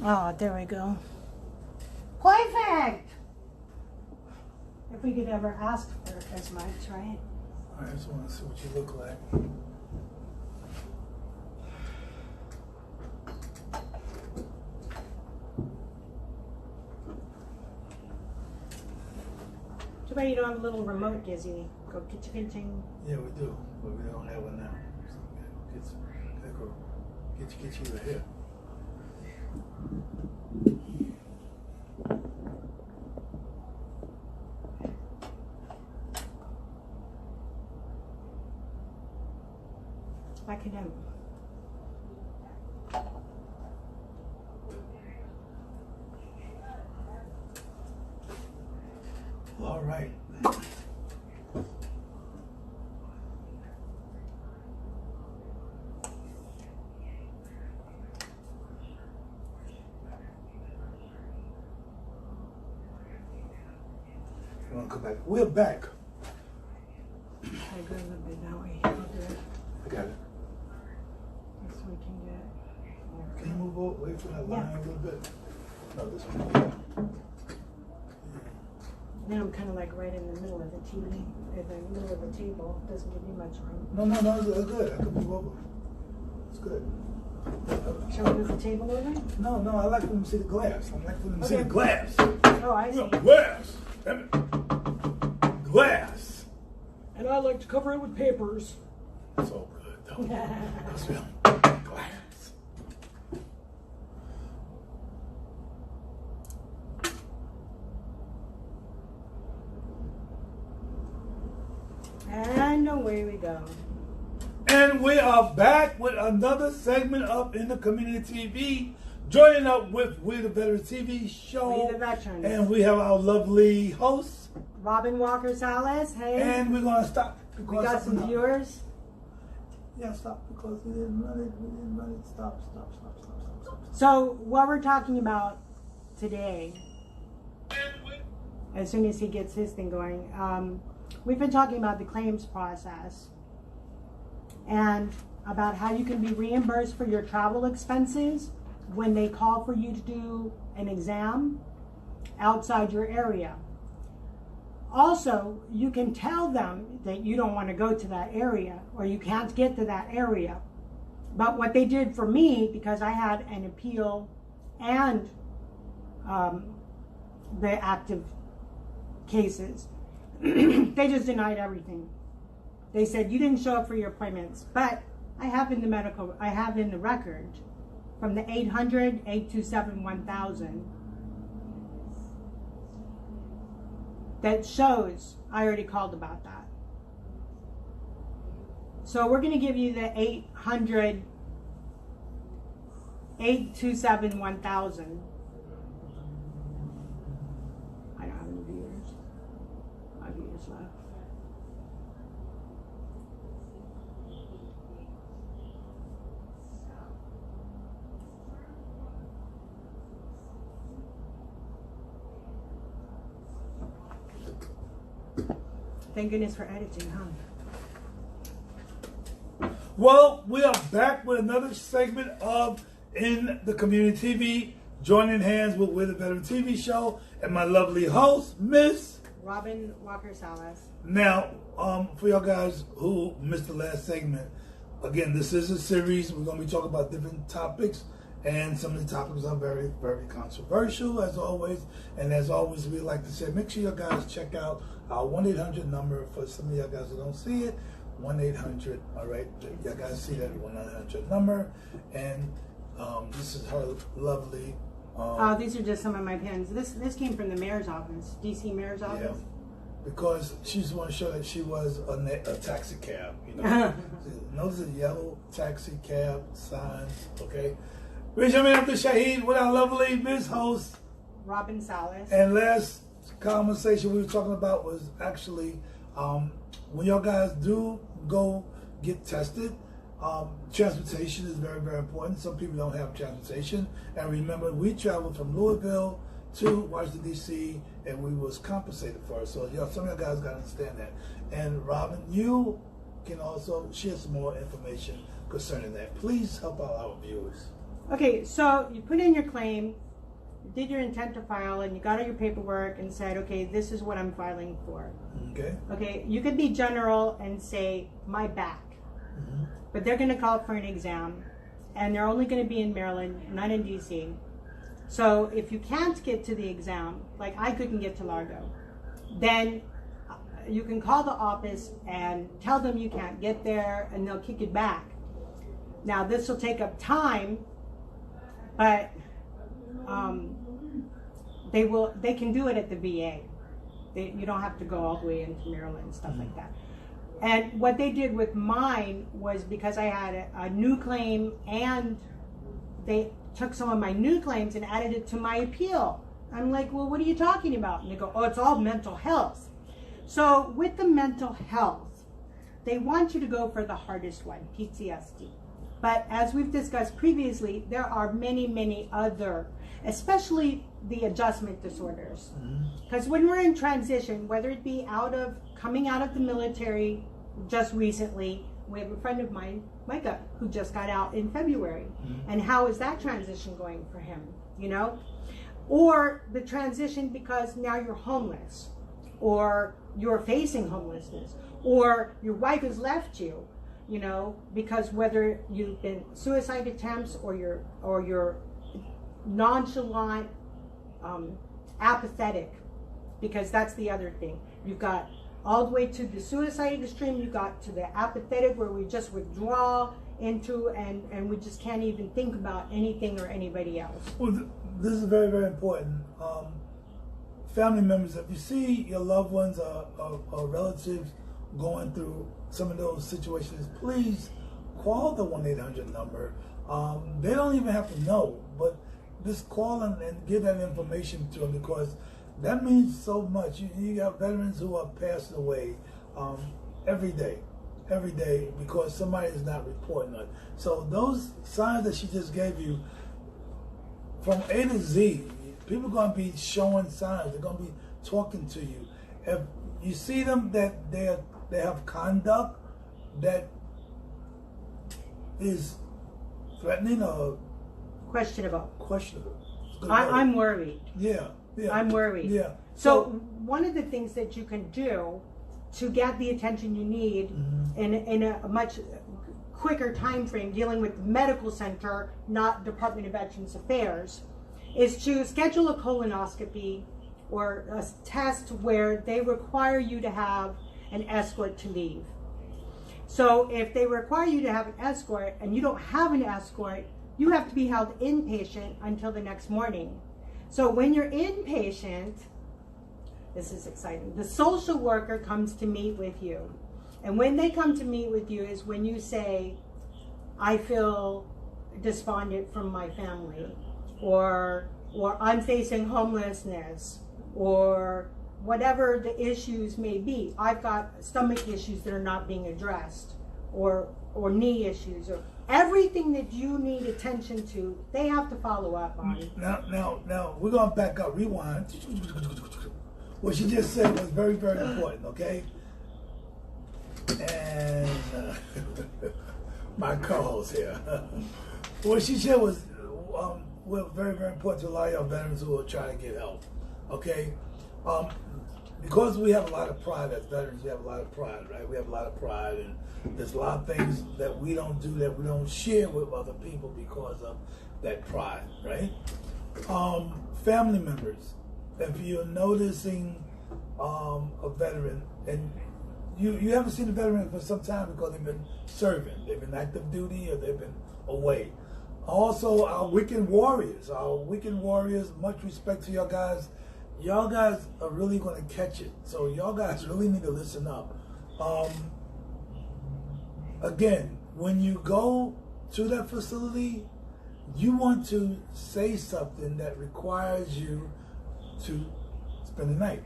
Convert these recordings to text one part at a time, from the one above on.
Oh, there we go. Perfect! If we could ever ask for as much, right? I just want to see what you look like. Too bad you don't have a little remote, Gizzy. Go kitchen. Yeah, we do, but we don't have one now. So get you here. Back it in. All right. You want to come back? We're back. I go a little bit that way. I'll do it. I got it. So we can get. Can you move away from that line a little bit? No, this one. Then I'm kind of like right in the middle of the TV, in the middle of the table. Doesn't give me much room. No, it's good. I can move over. It's good. Shall we move the table over? No, I like them to see the glass. I like them to see the glass. Oh, I see. Glass. Damn it. Glass. And I like to cover it with papers. So good, though. That's real. Glass. And away we go. And we are back with another segment up in the community TV, joining up with We the Veterans TV show. We the Veterans. And we have our lovely host, Robin Walker Salas. Hey. and we're going to stop. Because We got some viewers. Yeah, stop because we didn't run it. Stop. So what we're talking about today, as soon as he gets his thing going, we've been talking about the claims process and about how you can be reimbursed for your travel expenses when they call for you to do an exam outside your area. Also, you can tell them that you don't want to go to that area or you can't get to that area. But what they did for me, because I had an appeal and the active cases, they just denied everything. They said, you didn't show up for your appointments, but I have in the record from the 800-827-1000 that shows I already called about that. So we're going to give you the 800-827-1000. I don't have any viewers. 5 viewers left. Thank goodness for editing, huh? Well, we are back with another segment of In the Community TV, joining hands with the Veteran TV show and my lovely host, Miss Robin Walker Salas. Now, for y'all guys who missed the last segment, again, this is a series. We're going to be talking about different topics, and some of the topics are very, very controversial, as always. And as always, we like to say, make sure you guys check out our 1-800 number for some of y'all guys who don't see it. 1-800, all right? Y'all guys see that 1-800 number. And this is her lovely. These are just some of my pens. This came from the mayor's office, DC mayor's office. Yeah, because she just want to show that she was a taxi cab, you know. Those are yellow taxi cab signs, okay? Raise your hand up to Shahid with our lovely Miss Host, Robin Salas. And last conversation we were talking about was actually when y'all guys do go get tested, transportation is very, very important. Some people don't have transportation. And remember, we traveled from Louisville to Washington, D.C., and we was compensated for it. So some of y'all guys got to understand that. And Robin, you can also share some more information concerning that. Please help out our viewers. Okay, so you put in your claim, you did your intent to file, and you got all your paperwork and said, okay, this is what I'm filing for. Okay. Okay, you could be general and say, my back. But they're going to call for an exam, and they're only going to be in Maryland, not in DC. So if you can't get to the exam, like I couldn't get to Largo, then you can call the office and tell them you can't get there, and they'll kick it back. Now this will take up time, but they can do it at the VA. You don't have to go all the way into Maryland and stuff like that. And what they did with mine was, because I had a new claim, and they took some of my new claims and added it to my appeal. I'm like, well, what are you talking about? And they go, oh, it's all mental health. So with the mental health, they want you to go for the hardest one, PTSD. But as we've discussed previously, there are many, many other, especially the adjustment disorders. Because when we're in transition, whether it be coming out of the military just recently, we have a friend of mine, Micah, who just got out in February. And how is that transition going for him, you know? Or the transition because now you're homeless, or you're facing homelessness, or your wife has left you, you know, because whether you've been suicide attempts, or you're nonchalant, apathetic, because that's the other thing. You've got all the way to the suicide extreme, you got to the apathetic, where we just withdraw into and we just can't even think about anything or anybody else. Well, this is very, very important. Family members, if you see your loved ones or relatives going through some of those situations, please call the 1-800 number. They don't even have to know, but just call and give that information to them, because that means so much. You got veterans who are passing away every day, because somebody is not reporting it. So those signs that she just gave you, from A to Z, people are going to be showing signs. They're going to be talking to you. If you see them that they have conduct that is threatening or Questionable. I'm worried. Yeah. I'm worried. Yeah. So one of the things that you can do to get the attention you need in a much quicker time frame, dealing with the medical center, not Department of Veterans Affairs, is to schedule a colonoscopy or a test where they require you to have an escort to leave. So if they require you to have an escort and you don't have an escort, you have to be held inpatient until the next morning. So when you're inpatient, this is exciting, the social worker comes to meet with you. And when they come to meet with you is when you say, I feel despondent from my family, or I'm facing homelessness, or whatever the issues may be. I've got stomach issues that are not being addressed, or knee issues, or everything that you need attention to, they have to follow up on. Now, we're going to back up, rewind. What she just said was very, very important, okay? And my co-host here. What she said was very, very important to a lot of y'all veterans who are trying to get help, okay? Because we have a lot of pride as veterans, we have a lot of pride, right? We have a lot of pride, and there's a lot of things that we don't do, that we don't share with other people because of that pride, right? Family members, if you're noticing a veteran, and you haven't seen a veteran for some time because they've been serving, they've been active duty, or they've been away. Also, our weekend warriors, much respect to y'all guys. Y'all guys are really going to catch it. So y'all guys really need to listen up. Again, when you go to that facility, you want to say something that requires you to spend the night.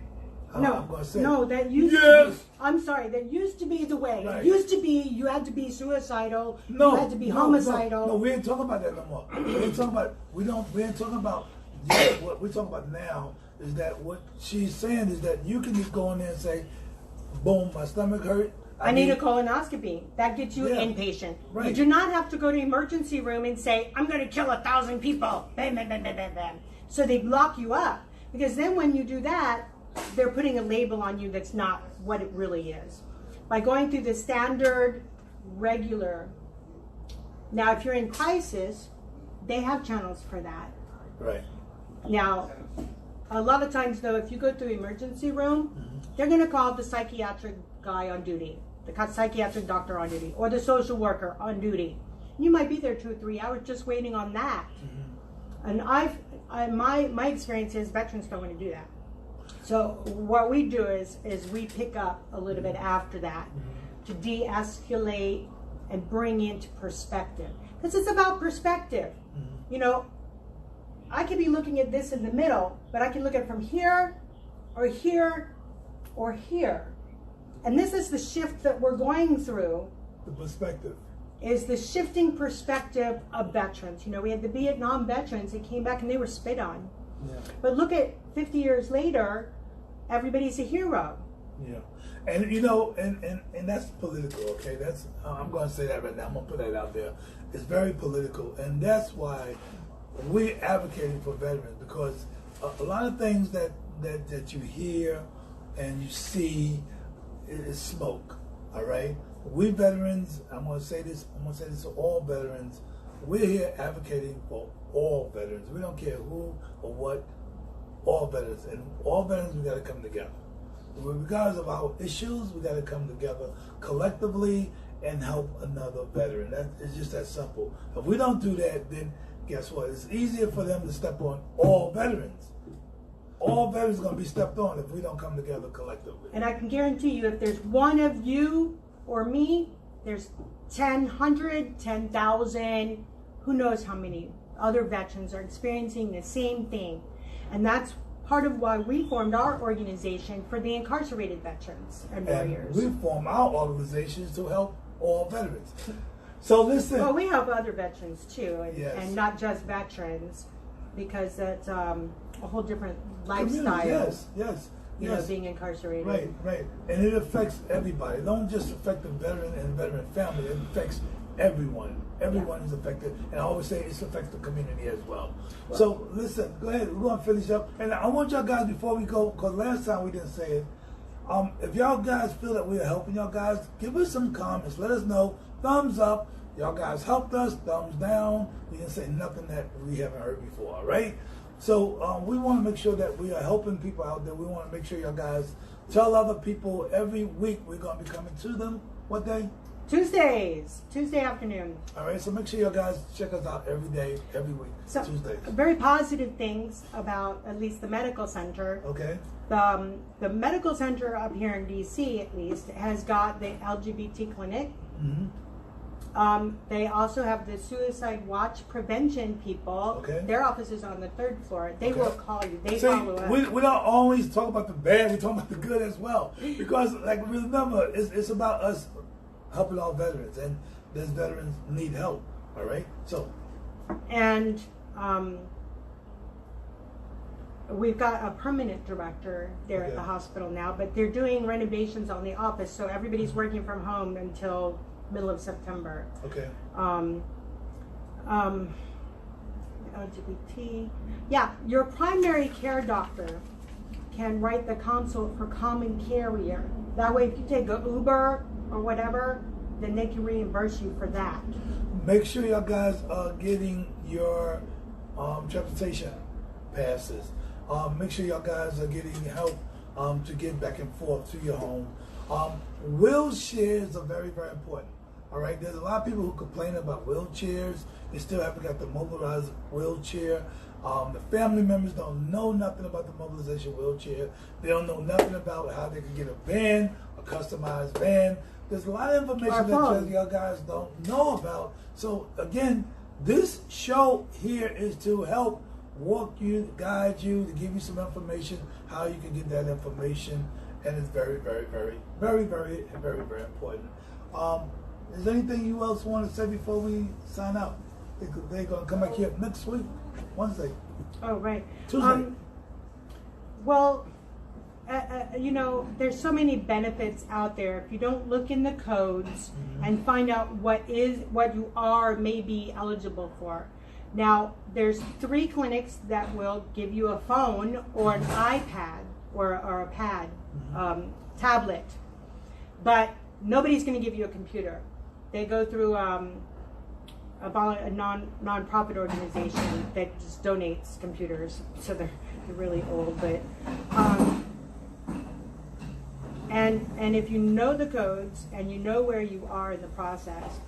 I'm going to say that used to be, I'm sorry, that used to be the way. Right. It used to be you had to be suicidal, you had to be homicidal. No, we ain't talking about that no more. We ain't talking about, we ain't talking about, what we're talking about now is that what she's saying is that you can just go in there and say, boom, my stomach hurt, I need a colonoscopy. That gets you inpatient. Right. You do not have to go to the emergency room and say, I'm going to kill 1,000 people. Bam, bam, bam, bam, bam, bam. So they lock you up. Because then when you do that, they're putting a label on you that's not what it really is. By going through the standard, regular. Now, if you're in crisis, they have channels for that. Right. Now, a lot of times, though, if you go to the emergency room, they're going to call the psychiatric guy on duty, the psychiatric doctor on duty, or the social worker on duty. You might be there 2 or 3 hours just waiting on that. And my experience is veterans don't want to do that. So what we do is we pick up a little bit after that to de-escalate and bring into perspective. Because it's about perspective. You know, I could be looking at this in the middle, but I can look at it from here, or here, or here. And this is the shift that we're going through. The perspective. Is the shifting perspective of veterans. You know, we had the Vietnam veterans that came back and they were spit on. Yeah. But look at 50 years later, everybody's a hero. Yeah. And you know, and that's political, okay? That's I'm going to say that right now. I'm going to put that out there. It's very political, and that's why we're advocating for veterans, because a lot of things that you hear and you see is smoke. All right. We veterans, I'm going to say this to all veterans. We're here advocating for all veterans. We don't care who or what. All veterans, and all veterans, we got to come together. Regardless of our issues, we got to come together collectively and help another veteran. It's just that simple. If we don't do that, then guess what? It's easier for them to step on all veterans. All veterans are going to be stepped on if we don't come together collectively. And I can guarantee you, if there's one of you or me, there's 100, 10,000, who knows how many other veterans are experiencing the same thing. And that's part of why we formed our organization for the incarcerated veterans and warriors. And we form our organizations to help all veterans. So listen. Well, we help other veterans too, Yes. and not just veterans, because that's a whole different lifestyle. Yes. You know, being incarcerated. Right. And it affects everybody. It don't just affect the veteran and the veteran family. It affects everyone. Everyone is affected. And I always say it affects the community as well. So listen, go ahead. We're going to finish up. And I want y'all guys, before we go, because last time we didn't say it, if y'all guys feel that we are helping y'all guys, give us some comments. Let us know. Thumbs up. Y'all guys helped us. Thumbs down. We didn't say nothing that we haven't heard before, all right? So we want to make sure that we are helping people out there. We want to make sure y'all guys tell other people every week we're going to be coming to them. What day? Tuesday afternoon. All right, so make sure y'all guys check us out every day, every week, So, Tuesdays. very positive things about at least the medical center. Okay. The medical center up here in DC, at least, has got the LGBT clinic. Mm-hmm. They also have the suicide watch prevention people. Okay. Their office is on the 3rd floor. They will call you. They See, follow up. we don't always talk about the bad. We talk about the good as well. Because, like, remember, it's about us helping our veterans, and those veterans need help. All right. So. And we've got a permanent director there at the hospital now, but they're doing renovations on the office, so everybody's working from home until middle of September. Okay. LGBT. Yeah, your primary care doctor can write the consult for common carrier. That way, if you take an Uber or whatever, then they can reimburse you for that. Make sure y'all guys are getting your transportation passes. Make sure y'all guys are getting help to get back and forth to your home. Wheelchairs are very, very important. All right, there's a lot of people who complain about wheelchairs. They still haven't got the motorized wheelchair. The family members don't know nothing about the mobilization wheelchair. They don't know nothing about how they can get a van, a customized van. There's a lot of information that y'all guys don't know about. So again, this show here is to help walk you, guide you, to give you some information, how you can get that information. And it's very, very, very, very, very, very, very important. Is there anything you else want to say before we sign out? They're going to come back here next week, Wednesday. Oh, right. Tuesday. Well, you know, there's so many benefits out there. If you don't look in the codes and find out what you are maybe eligible for. Now, there's 3 clinics that will give you a phone or an iPad or a pad, tablet, but nobody's going to give you a computer. They go through a non-profit organization that just donates computers, so they're really old. But and if you know the codes and you know where you are in the process,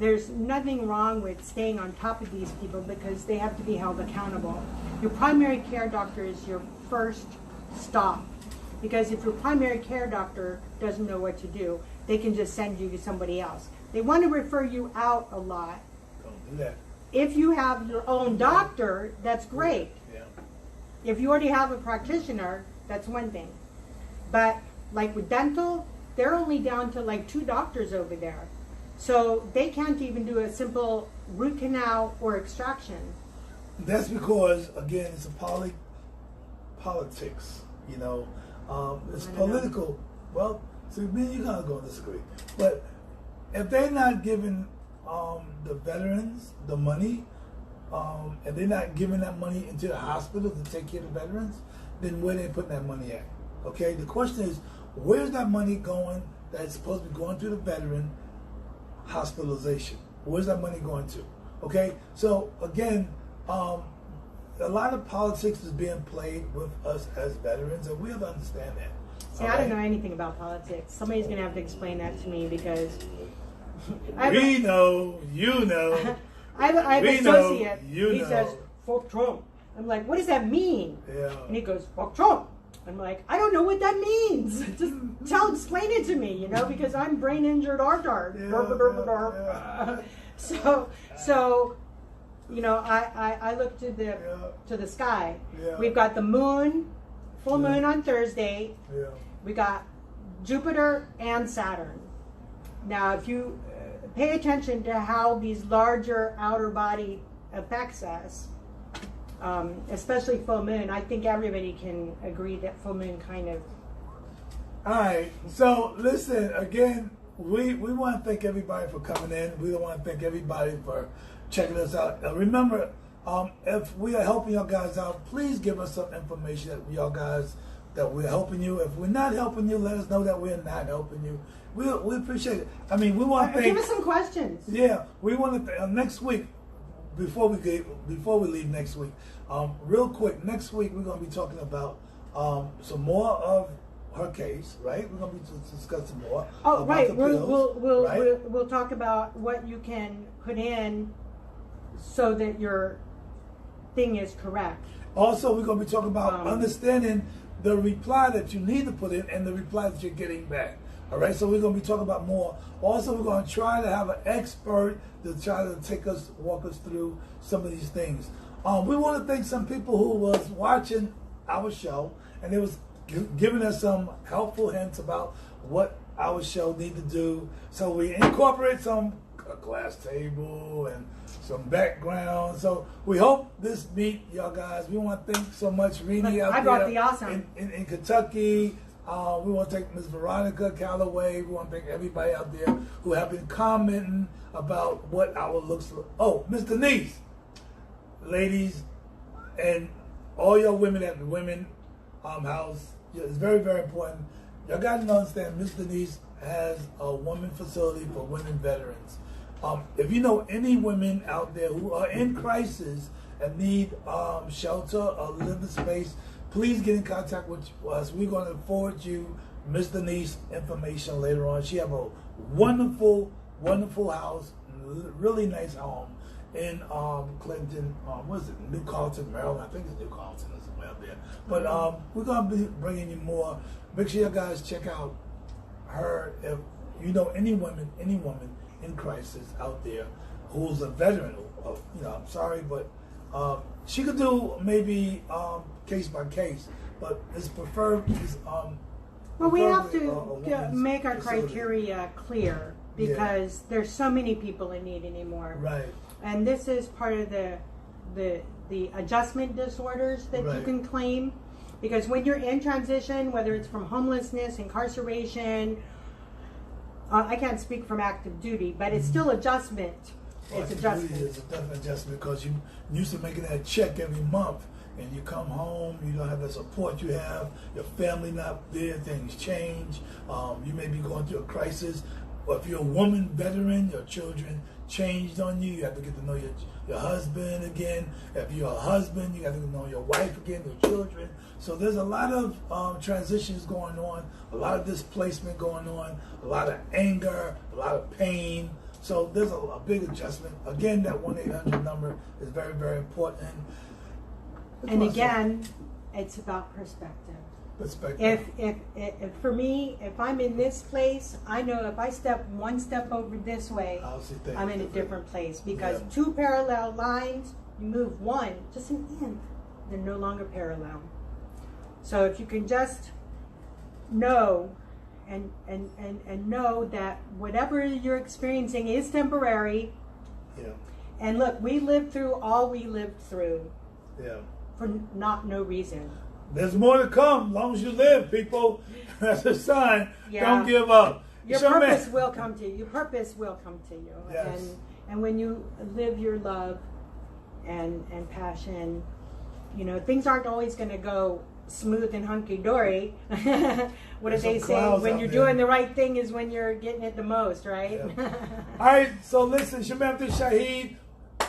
there's nothing wrong with staying on top of these people because they have to be held accountable. Your primary care doctor is your first stop, because if your primary care doctor doesn't know what to do, they can just send you to somebody else. They want to refer you out a lot. Don't do that. If you have your own doctor, that's great. Yeah. If you already have a practitioner, that's one thing. But like with dental, they're only down to like 2 doctors over there. So they can't even do a simple root canal or extraction. That's because, again, it's politics, you know. It's political. Well, so me and you kind of go and disagree. But if they're not giving the veterans the money, and they're not giving that money into the hospital to take care of the veterans, then where they putting that money at? Okay, the question is, where's that money going that's supposed to be going to the veteran hospitalization? Where's that money going to? Okay, so again, a lot of politics is being played with us as veterans, and we have to understand that. See, I don't know anything about politics. Somebody's going to have to explain that to me because... We know, you know. I have an associate. He know. says, "Fuck Trump." I'm like, what does that mean? Yeah. And he goes, "Fuck Trump." I'm like, I don't know what that means. Just explain it to me, you know, because I'm brain injured artard. So, you know, I look to the sky. Yeah. We've got the moon, full moon on Thursday. Yeah. We got Jupiter and Saturn. Now, if you pay attention to how these larger outer body affects us, especially full moon, I think everybody can agree that full moon kind of... All right, so listen, again, we want to thank everybody for coming in. We want to thank everybody for checking us out. Remember, if we are helping y'all guys out, please give us some information that y'all guys, that we're helping you. If we're not helping you, let us know that we're not helping you. We appreciate it. I mean, we want to thank... Give us some questions. Yeah, we want to next week, before we leave next week, real quick, next week we're going to be talking about some more of her case, right? We're going to be discussing more. Oh, about right. the pills, We'll talk about what you can put in so that your thing is correct. Also, we're going to be talking about understanding the reply that you need to put in and the reply that you're getting back. All right, so we're going to be talking about more. Also, we're going to try to have an expert to try to walk us through some of these things. We want to thank some people who was watching our show, and they was giving us some helpful hints about what our show need to do. So we incorporate a glass table and some background. So we hope this meet y'all guys. We want to thank so much Rini out there. I brought the awesome in Kentucky. We want to thank Ms. Veronica Calloway. We want to thank everybody out there who have been commenting about what our looks like. Oh, Ms. Denise, ladies, and all your women at the Women House, it's very, very important. Y'all got to understand, Ms. Denise has a women facility for women veterans. If you know any women out there who are in crisis and need shelter or living space, please get in contact with us. We're going to forward you Ms. Denise information later on. She have a wonderful, wonderful house, really nice home in Clinton, what is it, New Carlton, Maryland. I think it's New Carlton or somewhere out there. But we're going to be bringing you more. Make sure you guys check out her. If you know any woman in crisis out there who's a veteran, I'm sorry, but she could do maybe case by case, but it's preferred. Well, we have to make our criteria clear because there's so many people in need anymore. Right. And this is part of the adjustment disorders that you can claim. Because when you're in transition, whether it's from homelessness, incarceration, I can't speak from active duty, but it's still adjustment. It's adjustment. It's a definite adjustment because you used to making that check every month, and you come home, you don't have the support you have, your family not there, things change. You may be going through a crisis, or if you're a woman, veteran, your children changed on you. You have to get to know your husband again. If you're a husband, you have to know your wife again, your children. So there's a lot of transitions going on, a lot of displacement going on, a lot of anger, a lot of pain. So there's a big adjustment. Again, that 1-800 number is very, very important. And again, it's about perspective. Perspective. If for me, if I'm in this place, I know if I step one step over this way, I'm in a different place. Because two parallel lines, you move one, just an inch, they're no longer parallel. So if you can just know and know that whatever you're experiencing is temporary. Yeah. And look, we lived through all we lived through. Yeah. For no reason. There's more to come. As long as you live, people. That's a sign. Yeah. Don't give up. Your purpose will come to you. Your purpose will come to you. Yes. And when you live your love and passion, you know, things aren't always going to go smooth and hunky-dory. What do they say? When you're doing the right thing is when you're getting it the most, right? Yeah. All right, so listen, Shamim Abdul Shahid,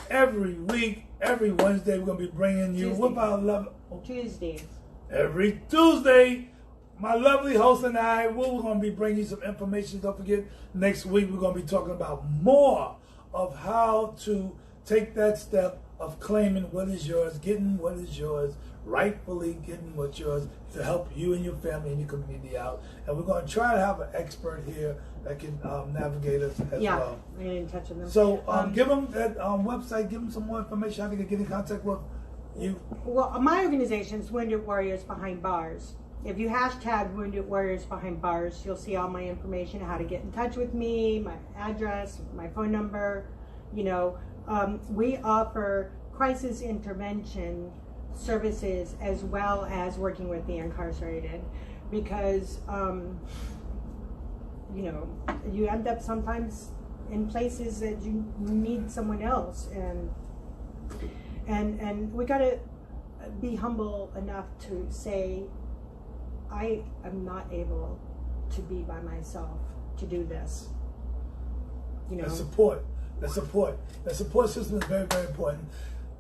every week, every Wednesday, we're going to be bringing you with our love. Tuesdays. Every Tuesday, my lovely host and I, we're going to be bringing you some information. Don't forget, next week we're going to be talking about more of how to take that step of claiming what is yours, getting what is yours, rightfully getting what's yours to help you and your family and your community out. And we're going to try to have an expert here that can navigate us as well. Yeah, we're in touch with them. So give them that website, give them some more information, how they can get in contact with you. Well, my organization is Wounded Warriors Behind Bars. If you hashtag Wounded Warriors Behind Bars, you'll see all my information, how to get in touch with me, my address, my phone number. You know, we offer crisis intervention services as well as working with the incarcerated, because you know, you end up sometimes in places that you need someone else, and we gotta be humble enough to say, I am not able to be by myself to do this. You know, The support system is very, very important.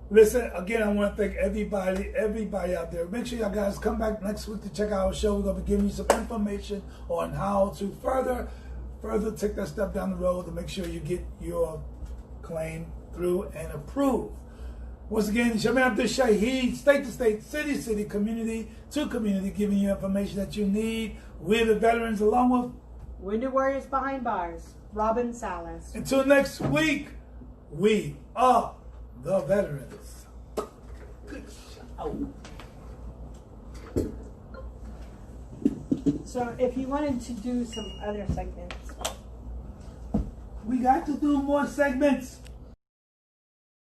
Listen, again, I want to thank everybody out there. Make sure y'all guys come back next week to check out our show. We're going to be giving you some information on how to further take that step down the road to make sure you get your claim through and approved. Once again, Shamim Abdul Shahid, state to state, city to city, community to community, giving you information that you need. We're the veterans, along with Wounded Warriors Behind Bars, Robin Salas. Until next week, we are the veterans. Good show. So if you wanted to do some other segments. We got to do more segments.